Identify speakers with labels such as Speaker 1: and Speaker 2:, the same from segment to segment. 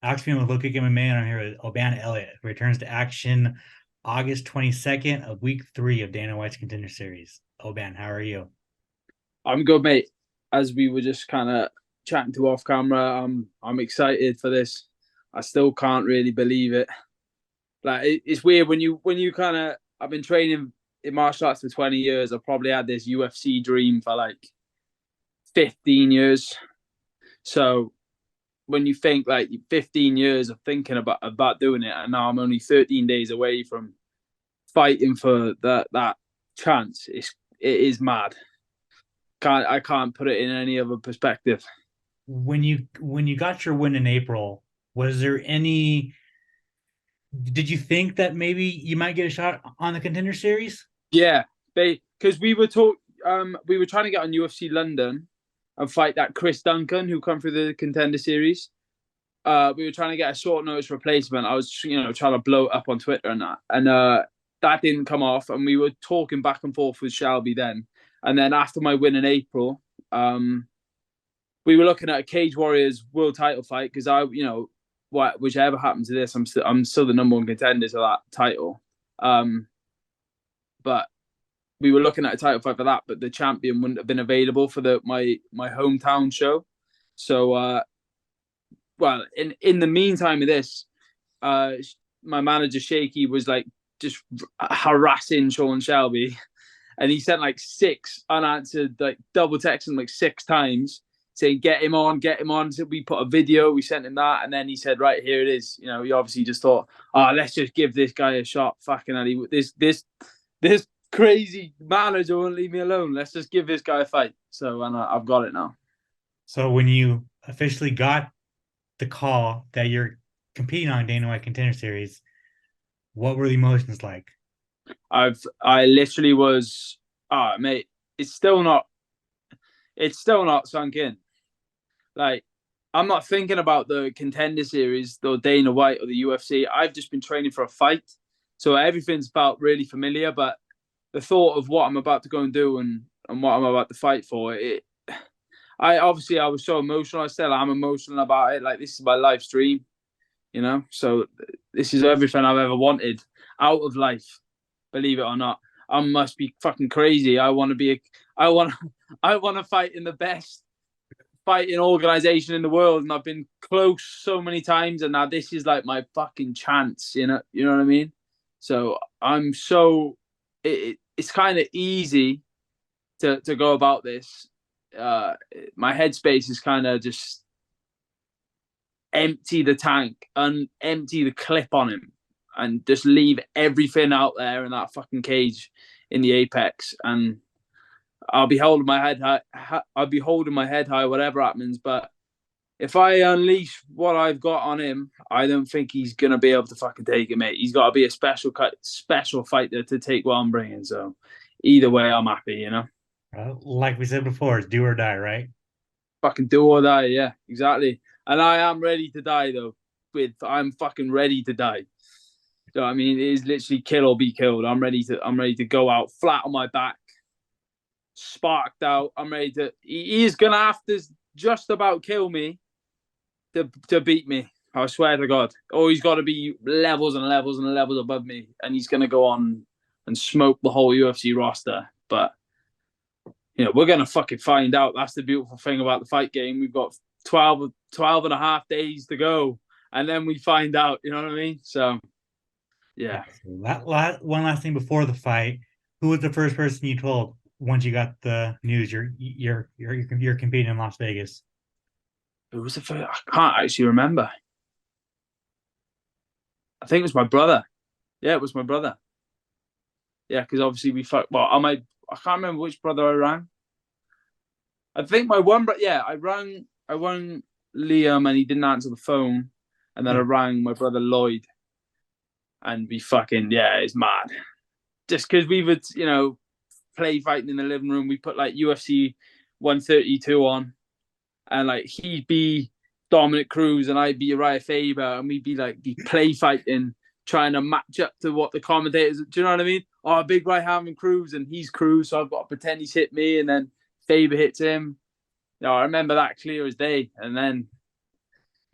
Speaker 1: Oxman with LowKick MMA, and I'm here with Oban Elliott, who returns to action August 22nd of week 3 of Dana White's Contender Series. Oban, how are you?
Speaker 2: I'm good, mate. As we were just kind of chatting to off camera, I'm excited for this. I still can't really believe it. It's weird when you kind of. I've been training in martial arts for 20 years. I've probably had this UFC dream for like 15 years. So when you think like 15 years of thinking about doing it, and now I'm only 13 days away from fighting for that chance, it is mad. I can't put it in any other perspective.
Speaker 1: When you got your win in April, was there any did you think that maybe you might get a shot on the Contender Series?
Speaker 2: Yeah, they because we were trying to get on UFC London and fight that Chris Duncan who come through the Contender Series. We were trying to get a short notice replacement. I was trying to blow it up on Twitter and that didn't come off. And we were talking back and forth with Shelby then. And then after my win in April, we were looking at a Cage Warriors world title fight because whichever happens to this, I'm still the number one contender to that title. But we were looking at a title fight for that, but the champion wouldn't have been available for my hometown show. So, well, in the meantime of this, my manager Shaky was like just harassing Sean Shelby, and he sent like six unanswered, like double texting like six times saying get him on, get him on. So we put a video, we sent him that, and then he said, right, here it is. He obviously just thought, let's just give this guy a shot. Fucking hell, this crazy manager won't leave me alone. Let's just give this guy a fight. So, and I've got it now.
Speaker 1: So when you officially got the call that you're competing on Dana White Contender Series, what were the emotions like?
Speaker 2: I literally was, mate, it's still not sunk in. Like, I'm not thinking about the Contender Series, or Dana White, or the UFC. I've just been training for a fight, so everything's felt really familiar. But the thought of what I'm about to go and do and what I'm about to fight for, I was so emotional. I still am emotional about it. Like, this is my life dream. So this is everything I've ever wanted out of life. Believe it or not, I must be fucking crazy. I want, I want to fight in the best fighting organization in the world, and I've been close so many times, and now this is like my fucking chance. You know what I mean? So it's kind of easy to go about this. My headspace is kind of just empty the tank and empty the clip on him and just leave everything out there in that fucking cage in the apex. And I'll be holding my head high. I'll be holding my head high, whatever happens. But if I unleash what I've got on him, I don't think he's gonna be able to fucking take it, mate. He's got to be a special fighter to take what I'm bringing. So either way, I'm happy.
Speaker 1: Like we said before, it's do or die, right?
Speaker 2: Fucking do or die, yeah, exactly. And I am ready to die though. I'm fucking ready to die. So I mean, it is literally kill or be killed. I'm ready to go out flat on my back, sparked out. I'm ready to. He is gonna have to just about kill me to beat me. I swear to God. Or he's got to be levels and levels and levels above me, and he's gonna go on and smoke the whole UFC roster. But we're gonna fucking find out. That's the beautiful thing about the fight game. We've got 12 and a half days to go, and then we find out. You know what I mean? So
Speaker 1: Yeah.
Speaker 2: yeah.
Speaker 1: One last thing before the fight. Who was the first person you told once you got the news you're competing in Las Vegas?
Speaker 2: Who was the first? I can't actually remember. I think it was my brother. Yeah, it was my brother. Yeah, because obviously we fucked. Well, I can't remember which brother I rang. I think my one brother. Yeah, I rang Liam and he didn't answer the phone, and then I
Speaker 1: Yeah.
Speaker 2: rang my brother Lloyd, and we fucking it's mad. Just because we would play fighting in the living room, we put like UFC 132 on, and like he'd be Dominic Cruz and I'd be Uriah Faber, and we'd be play fighting, trying to match up to what the commentators. Do you know what I mean? Oh, big right hand and Cruz, and he's Cruz, so I've got to pretend he's hit me, and then Faber hits him. I remember that clear as day. And then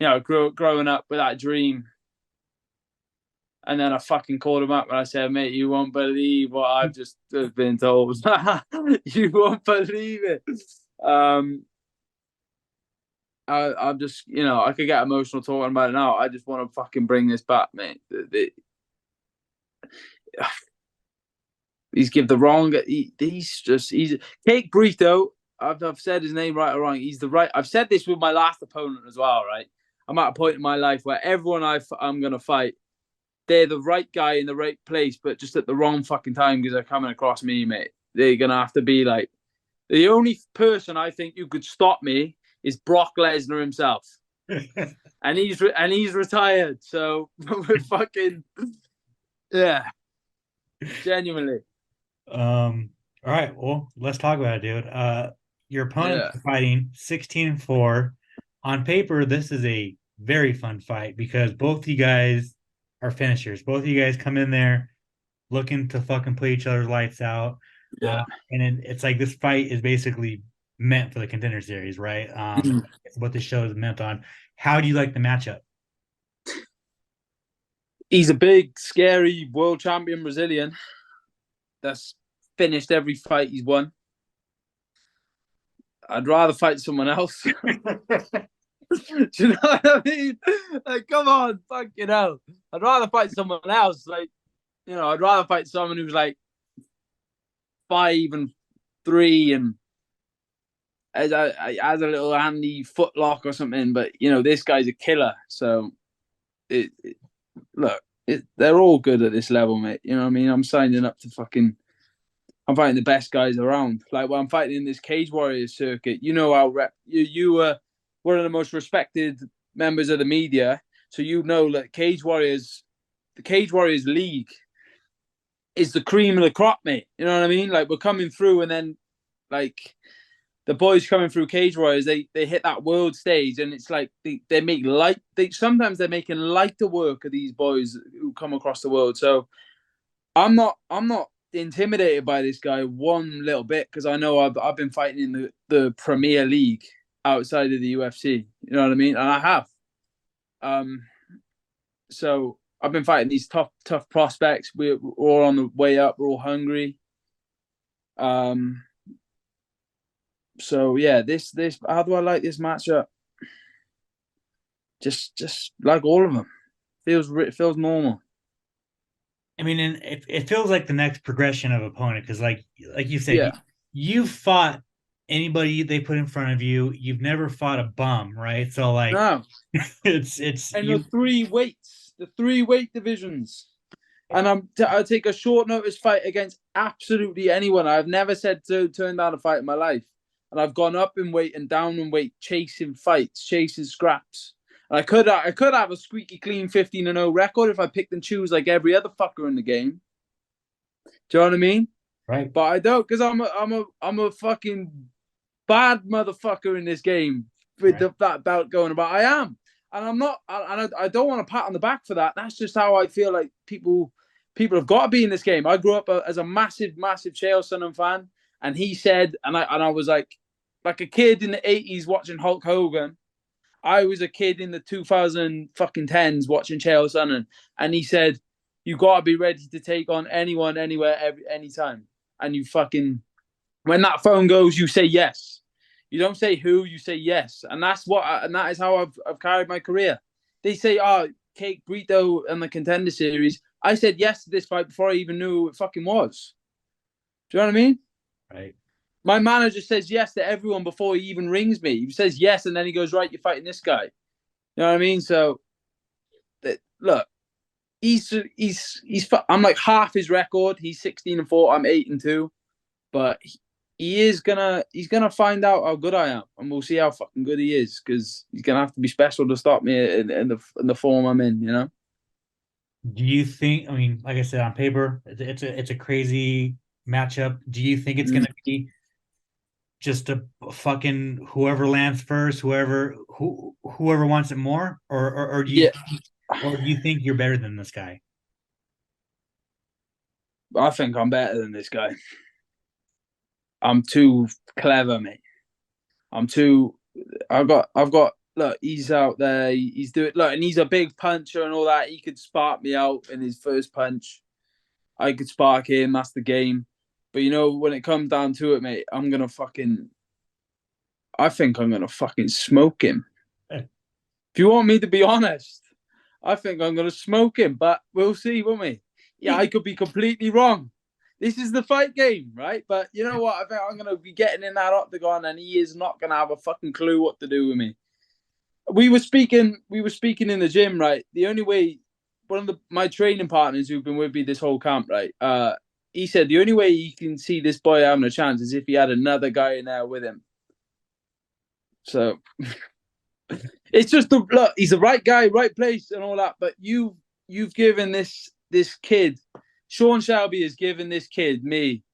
Speaker 2: growing up with that dream. And then I fucking called him up and I said, mate, you won't believe what I've just been told. You won't believe it. I'm just, I could get emotional talking about it now. I just want to fucking bring this back, mate. He's give the wrong. He's Kaik Brito. I've said his name right or wrong. He's the right. I've said this with my last opponent as well, right? I'm at a point in my life where everyone I'm going to fight, they're the right guy in the right place, but just at the wrong fucking time because they're coming across me, mate. They're going to have to be like, the only person I think you could stop me is Brock Lesnar himself. and he's retired. So we're fucking, yeah, genuinely.
Speaker 1: All right, well, let's talk about it, dude. Your opponent's fighting 16-4. On paper, this is a very fun fight because both you guys are finishers. Both of you guys come in there looking to fucking play each other's lights out.
Speaker 2: Yeah.
Speaker 1: And it's like this fight is basically meant for the Contender Series, right? It's what the show is meant on. How do you like the matchup?
Speaker 2: He's a big, scary world champion Brazilian that's finished every fight he's won. I'd rather fight someone else. Do you know what I mean? Like, come on, fucking hell. I'd rather fight someone else. Like, I'd rather fight someone who's like 5-3 and has a little handy footlock or something. But this guy's a killer. So, they're all good at this level, mate. You know what I mean? I'm signing up to I'm fighting the best guys around. Like when I'm fighting in this Cage Warriors circuit, how you were one of the most respected members of the media. So that the Cage Warriors League is the cream of the crop, mate. You know what I mean? Like we're coming through, and then like the boys coming through Cage Warriors, they hit that world stage, and it's like they make light. Sometimes they're making lighter work of these boys who come across the world. So I'm not intimidated by this guy one little bit because I know I've been fighting in the Premier League outside of the UFC. You know what I mean? And I have. So I've been fighting these tough prospects. We're all on the way up. We're all hungry. So yeah, this how do I like this matchup? Just like all of them, feels normal.
Speaker 1: I mean, and it feels like the next progression of opponent because, like you said,
Speaker 2: Yeah.
Speaker 1: you fought anybody they put in front of you. You've never fought a bum, right? So like,
Speaker 2: No.
Speaker 1: it's
Speaker 2: And
Speaker 1: you.
Speaker 2: the 3 weight divisions. And I'll take a short notice fight against absolutely anyone. I've never said to turn down a fight in my life. And I've gone up in weight and down in weight, chasing fights, chasing scraps. And I could have a squeaky clean 15-0 record if I picked and choose like every other fucker in the game. Do you know what I mean?
Speaker 1: Right.
Speaker 2: But I don't, because I'm a fucking bad motherfucker in this game with that belt going about. I am. And I'm not, and I don't want to pat on the back for that. That's just how I feel like people have got to be in this game. I grew up as a massive Chael Sonnen fan, and he said, and I was like a kid in the 80s watching Hulk Hogan. I was a kid in the 2010s watching Chael Sonnen, and he said, "You got to be ready to take on anyone, anywhere, anytime." And you fucking, when that phone goes, you say yes. You don't say who, you say yes, and that is how I've carried my career. They say, "Oh, Kaik Brito and the Contender Series." I said yes to this fight before I even knew who it fucking was. Do you know what I mean?
Speaker 1: Right.
Speaker 2: My manager says yes to everyone before he even rings me. He says yes, and then he goes, "Right, you're fighting this guy." You know what I mean? So, look, I'm like half his record. He's 16-4. I'm 8-2, but he's gonna find out how good I am, and we'll see how fucking good he is because he's gonna have to be special to stop me in the form I'm in. You know?
Speaker 1: Do you think? I mean, like I said, on paper, it's a crazy matchup. Do you think it's going to be just a fucking whoever lands first, whoever wants it more, or do you think you're better than this guy?
Speaker 2: I think I'm better than this guy. I'm too clever, mate. I've got look, he's out there. He's doing look, and he's a big puncher and all that. He could spark me out in his first punch. I could spark him. That's the game. But when it comes down to it, mate, I think I'm gonna fucking smoke him. If you want me to be honest, I think I'm gonna smoke him. But we'll see, won't we? Yeah, I could be completely wrong. This is the fight game, right? But you know what? I think I'm gonna be getting in that octagon, and he is not gonna have a fucking clue what to do with me. We were speaking in the gym, right? The only way, one of my training partners who've been with me this whole camp, right? He said the only way you can see this boy having a chance is if he had another guy in there with him. So it's just look, he's the right guy, right place, and all that. But you've given this kid, Sean Shelby has given this kid, me,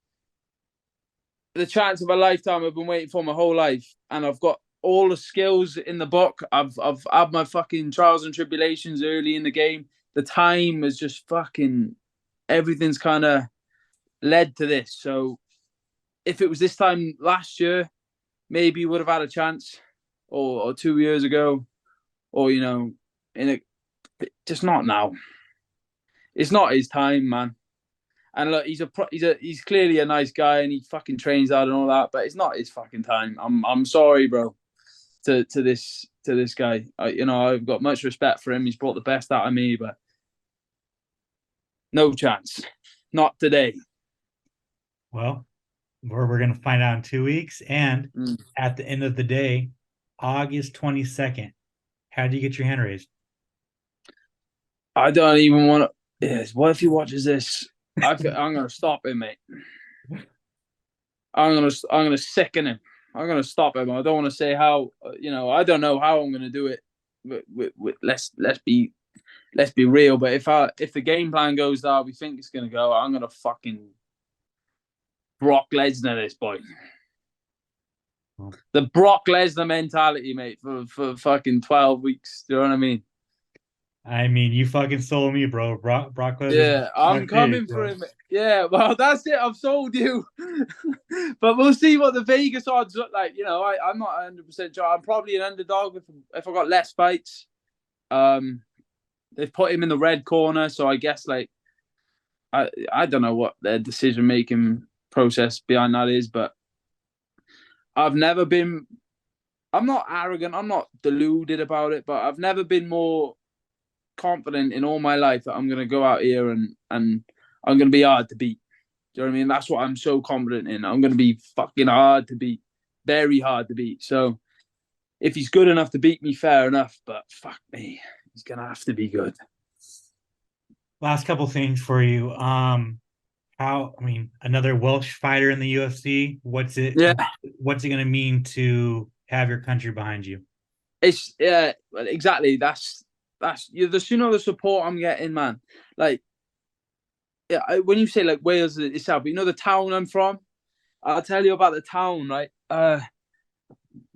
Speaker 2: the chance of a lifetime. I've been waiting for my whole life, and I've got all the skills in the book. I've had my fucking trials and tribulations early in the game. The time is just fucking everything's kind of led to this. So if it was this time last year, maybe he would have had a chance, or 2 years ago, or just not now. It's not his time, man. And look, he's clearly a nice guy, and he fucking trains hard and all that, but it's not his fucking time. I'm sorry, bro. To this guy, I've got much respect for him. He's brought the best out of me, but no chance, not today.
Speaker 1: Well, we're gonna find out in 2 weeks, and at the end of the day, August 22nd. How do you get your hand raised?
Speaker 2: I don't even want to. Yes, what if he watches this? I'm gonna stop him, mate. I'm gonna sicken him. I'm gonna stop him. I don't want to say how. I don't know how I'm gonna do it. Let's be real. But if the game plan goes how we think it's gonna go, I'm gonna fucking Brock Lesnar this boy. The Brock Lesnar mentality, mate, for fucking 12 weeks. Do you know what I mean?
Speaker 1: I mean, you fucking sold me, bro. Brock Lesnar.
Speaker 2: Yeah, I'm coming for him. Yeah, well, that's it. I've sold you. But we'll see what the Vegas odds look like. I'm not 100% sure. I'm probably an underdog if I got less fights. They've put him in the red corner, so I guess I don't know what their decision making process behind that is, but I'm not arrogant. I'm not deluded about it, but I've never been more confident in all my life that I'm going to go out here and I'm going to be hard to beat. Do you know what I mean? That's what I'm so confident in. I'm going to be fucking hard to beat. Very hard to beat. So if he's good enough to beat me, fair enough. But fuck me, he's going to have to be good.
Speaker 1: Last couple things for you. Another Welsh fighter in the UFC. What's it going to mean to have your country behind you?
Speaker 2: It's exactly. That's the support I'm getting, man. Like, yeah, when you say like Wales itself, the town I'm from. I'll tell you about the town, right?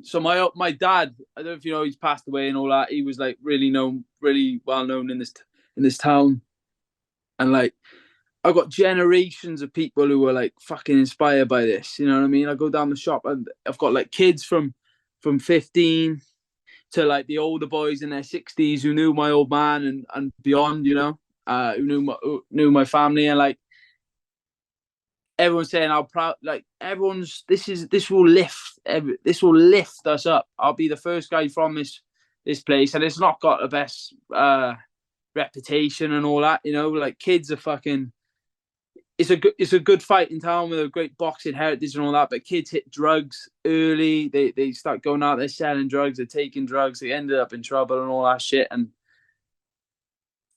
Speaker 2: So my dad, I don't know if you know, he's passed away and all that. He was like really well known in this town, and like I got generations of people who were like fucking inspired by this. You know what I mean? I go down the shop and I've got like kids from 15 to like the older boys in their 60s who knew my old man and beyond, who knew my family, and like everyone's saying how proud, like this will lift us up. I'll be the first guy from this place, and it's not got the best reputation and all that, like kids are fucking. It's a good fighting town with a great boxing heritage and all that, but kids hit drugs early. They start going out there selling drugs, they're taking drugs, they ended up in trouble and all that shit. And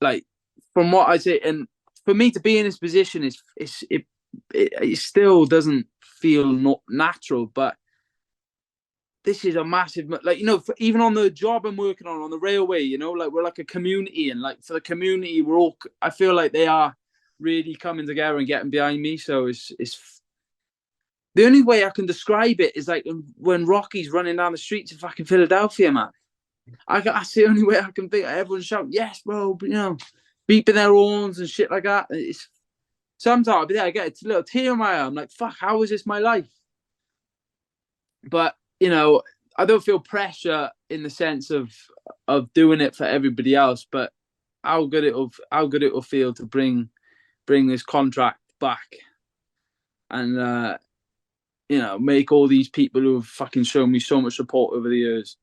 Speaker 2: like from what I say, and for me to be in this position it still doesn't feel not natural, but this is a massive, like, even on the job I'm working on the railway, like we're like a community, and like for the community, I feel like they are really coming together and getting behind me. So it's the only way I can describe it is like when Rocky's running down the streets of fucking Philadelphia, man. That's the only way I can think. Everyone's shouting, "Yes, bro!" Beeping their horns and shit like that. It's sometimes I'll be there, I get a little tear in my eye. I'm like, "Fuck, how is this my life?" But I don't feel pressure in the sense of doing it for everybody else, but how good it'll feel to bring this contract back and make all these people who have fucking shown me so much support over the years,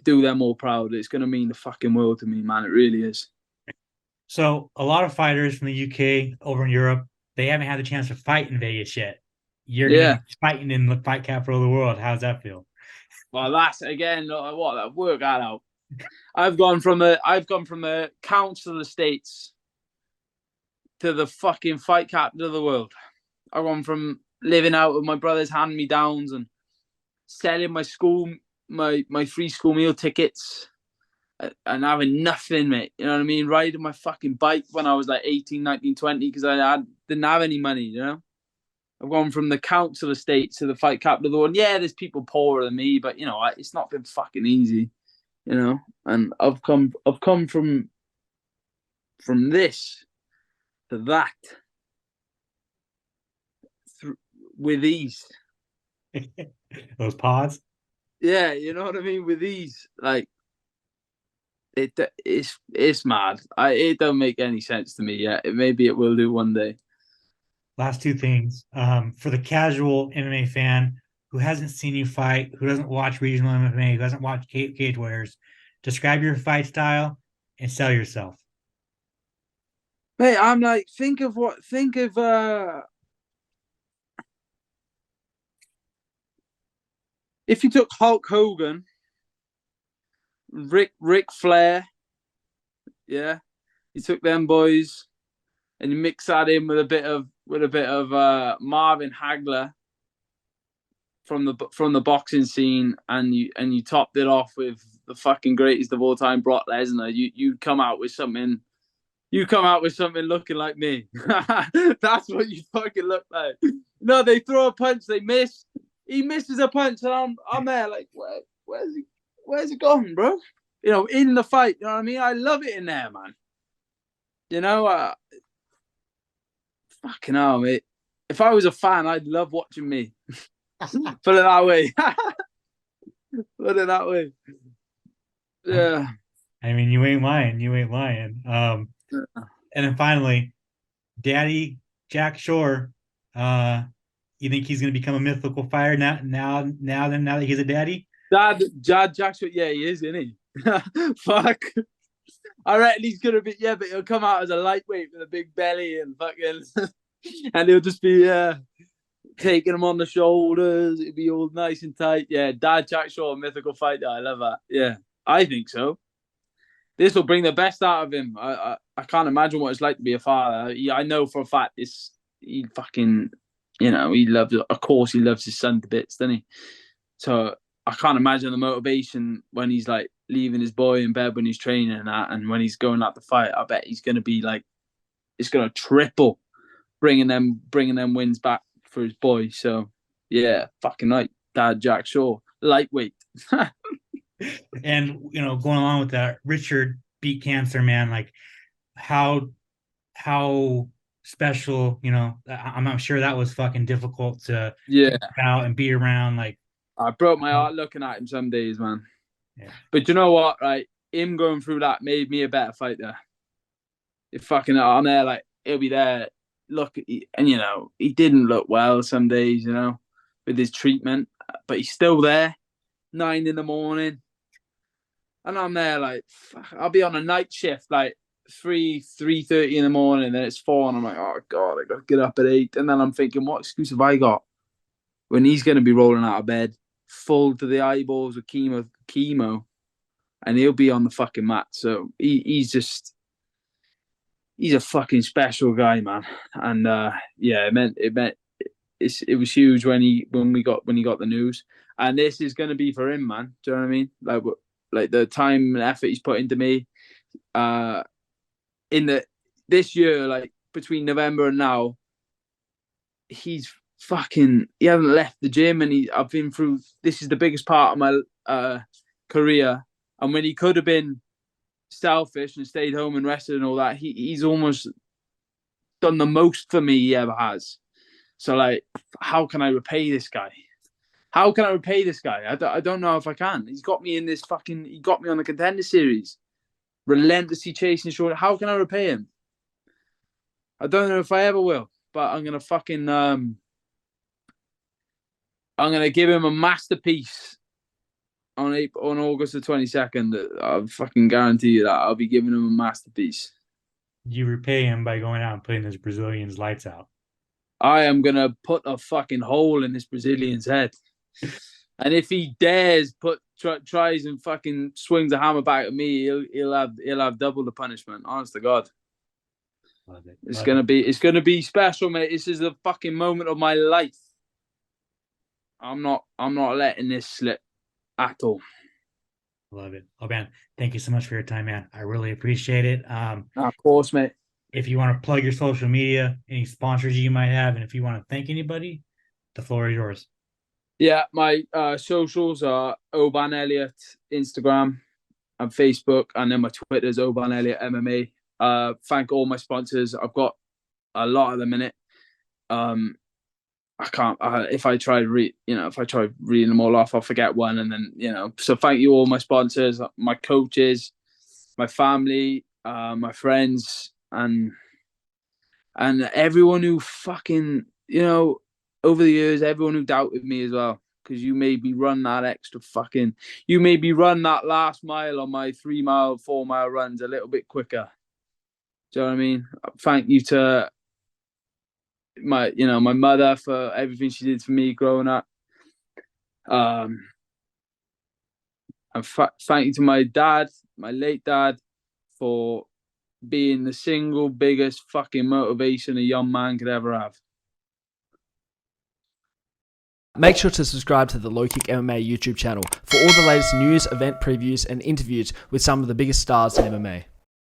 Speaker 2: do them all proud. It's gonna mean the fucking world to me, man. It really is.
Speaker 1: So a lot of fighters from the UK over in Europe, they haven't had the chance to fight in Vegas yet. You're gonna
Speaker 2: Yeah.
Speaker 1: be fighting in the fight capital of the world. How's that feel?
Speaker 2: Well, that's again what that work that out. I've gone from a council estates to the fucking fight capital of the world. I've gone from living out of my brother's hand me downs and selling my free school meal tickets and having nothing, mate. You know what I mean? Riding my fucking bike when I was like 18, 19, 20 because didn't have any money, you know? I've gone from the council estate to the fight capital of the world. Yeah, there's people poorer than me, but it's not been fucking easy, And I've come from this to that with ease.
Speaker 1: Those pods.
Speaker 2: Yeah, you know what I mean? With ease, like it's mad. It don't make any sense to me yet. Maybe it will do one day.
Speaker 1: Last two things. For the casual MMA fan who hasn't seen you fight, who doesn't watch regional MMA, who hasn't watched Cage Warriors, describe your fight style and sell yourself.
Speaker 2: Mate, I'm like, think of if you took Hulk Hogan, Ric Flair, yeah, you took them boys, and you mix that in with a bit of Marvin Hagler from the boxing scene, and you topped it off with the fucking greatest of all time, Brock Lesnar. You come out with something. You come out with something looking like me. That's what you fucking look like. No, they throw a punch, they miss. He misses a punch, and I'm there like, where's it gone, bro? In the fight. You know what I mean? I love it in there, man. Fucking hell, mate. If I was a fan, I'd love watching me. Put it that way. Put it that way. Yeah.
Speaker 1: I mean, you ain't lying. You ain't lying. And then finally, Daddy Jack Shore. You think he's going to become a mythical fighter now that he's a daddy?
Speaker 2: Dad Jackson, yeah, he is, isn't he? Fuck. I reckon he's gonna be, yeah, but he'll come out as a lightweight with a big belly and fucking, and he'll just be taking him on the shoulders. It'll be all nice and tight. Yeah, Dad Jack Shaw, mythical fighter. I love that. Yeah, I think so. This will bring the best out of him. I can't imagine what it's like to be a father. I know for a fact he fucking, he loves. Of course, he loves his son to bits, doesn't he? So I can't imagine the motivation when he's like leaving his boy in bed when he's training and that, and when he's going out to fight. I bet he's going to be like, it's going to triple, bringing them wins back for his boy. So yeah, fucking right, Dad Jack Shaw, lightweight.
Speaker 1: And going along with that, Richard beat cancer, man. Like how special, I'm not sure that was fucking difficult to
Speaker 2: get
Speaker 1: out and be around. Like
Speaker 2: I broke my heart looking at him some days, man.
Speaker 1: Yeah.
Speaker 2: But you know what, right? Him going through that made me a better fighter. If fucking I'm there, like he'll be there. Look, and he didn't look well some days, with his treatment, but he's still there. 9 a.m, and I'm there like, fuck, I'll be on a night shift like 3:30 in the morning, then it's 4, and I'm like, oh god, I gotta get up at 8, and then I'm thinking, what excuse have I got when he's gonna be rolling out of bed, full to the eyeballs with chemo, and he'll be on the fucking mat. So he's a fucking special guy, man. And yeah, it was huge when he got the news. And this is going to be for him, man. Do you know what I mean? Like the time and effort he's put into me, this year, like between November and now, he hasn't left the gym, and I've been through. This is the biggest part of my career, and when he could have been selfish and stayed home and rested and all that, he's almost done the most for me he ever has. So like, how can I repay this guy? How can I repay this guy? I don't know if I can. He's got me in this fucking. He got me on the Contender series, relentlessly chasing short. How can I repay him? I don't know if I ever will. But I'm gonna fucking. I'm gonna give him a masterpiece on August the 22nd. I'll fucking guarantee you that I'll be giving him a masterpiece.
Speaker 1: You repay him by going out and putting this Brazilian's lights out.
Speaker 2: I am gonna put a fucking hole in this Brazilian's head. And if he dares tries and fucking swings a hammer back at me, he'll have double the punishment. Honest to God, it's gonna be special, mate. This is the fucking moment of my life. I'm not letting this slip at all.
Speaker 1: Love it. Oh man, thank you so much for your time, man. I really appreciate it.
Speaker 2: Of course, mate.
Speaker 1: If you want to plug your social media, any sponsors you might have, and if you want to thank anybody, the floor is yours.
Speaker 2: Yeah, my socials are Oban Elliott, Instagram and Facebook, and then my Twitter is Oban Elliott MMA. Thank all my sponsors. I've got a lot of them in it. I can't. If I try reading them all off, I'll forget one, and then So thank you all my sponsors, my coaches, my family, my friends, and everyone who fucking over the years, everyone who doubted me as well, because you made me run that last mile on my 3 mile, 4 mile runs a little bit quicker. Do you know what I mean? Thank you to my mother for everything she did for me growing up. And thank you to my dad, my late dad, for being the single biggest fucking motivation a young man could ever have.
Speaker 3: Make sure to subscribe to the LowKick MMA YouTube channel for all the latest news, event previews, and interviews with some of the biggest stars in MMA.